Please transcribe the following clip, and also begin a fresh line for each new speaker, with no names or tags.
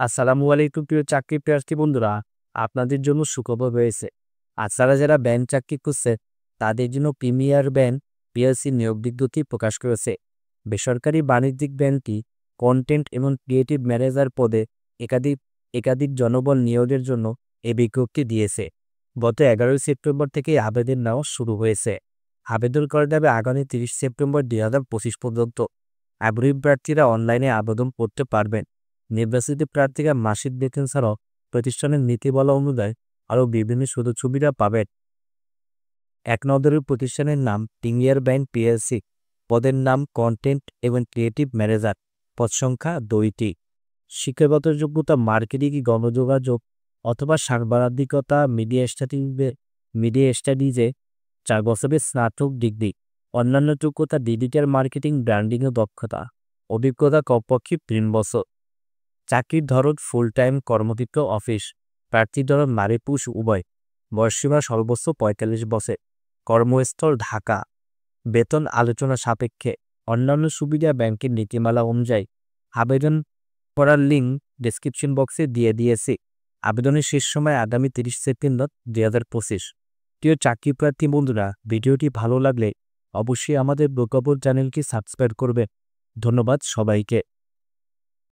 আসসালামু আলাইকুম প্রিয় চাকরি প্রার্থী বন্ধুরা, আপনাদের জন্য সুখবর রয়েছে। আপনারা যারা ব্যাংক চাকরি করছে তাদের জন্য প্রিমিয়ার ব্যাংক পিএলসি নিয়োগ বিজ্ঞপ্তি প্রকাশ করেছে। বেসরকারি বাণিজ্যিক ব্যাংকটি কন্টেন্ট এবং ক্রিয়েটিভ ম্যানেজার পদে একাধিক একাধিক জনবল নিয়োগের জন্য এই বিজ্ঞপ্তি দিয়েছে। গত 11 সেপ্টেম্বর থেকে আবেদন নেওয়া শুরু হয়েছে। আবেদন করা যাবে আগামী 30 সেপ্টেম্বর 2025 পর্যন্ত। আগ্রহী প্রার্থীরা অনলাইনে আবেদন করতে পারবেন। নির্বাচিত প্রার্থীরা মাসিক বেতন ছাড়াও প্রতিষ্ঠানের নীতিমালা অনুযায়ী আরও বিভিন্ন সুযোগ সুবিধা পাবেন। এক নজরের প্রতিষ্ঠানের নাম প্রিমিয়ার ব্যাংক পিএলসি, পদের নাম কন্টেন্ট এবং ক্রিয়েটিভ ম্যানেজার, পদ সংখ্যা 2টি। শিক্ষাগত যোগ্যতা মার্কেটিং, গণযোগাযোগ অথবা সাংবাদিকতা, মিডিয়া স্টাডিজে 4 বছরের স্নাতক ডিগ্রি। অন্যান্য যোগ্যতা ডিজিটাল মার্কেটিং, ব্র্যান্ডিংয়ে দক্ষতা। অভিজ্ঞতা কমপক্ষে 3 বছর। চাকরির ধরন ফুল টাইম, কর্মক্ষেত্র অফিস। প্রার্থীর ধরন নারী পুরুষ উভয়। বয়সসীমা সর্বোচ্চ 45 বছর। কর্মস্থল ঢাকা। বেতন আলোচনা সাপেক্ষে। অন্যান্য সুবিধা ব্যাংকের নীতিমালা অনুযায়ী। আবেদন করার লিঙ্ক ডেসক্রিপশন বক্সে দিয়ে দিয়েছি। আবেদনের শেষ সময় আগামী 30 সেপ্টেম্বর 2025। প্রিয় চাকরি প্রার্থী বন্ধুরা, ভিডিওটি ভালো লাগলে অবশ্যই আমাদের প্রজ্ঞাপন চ্যানেলটি সাবস্ক্রাইব করবেন। ধন্যবাদ সবাইকে।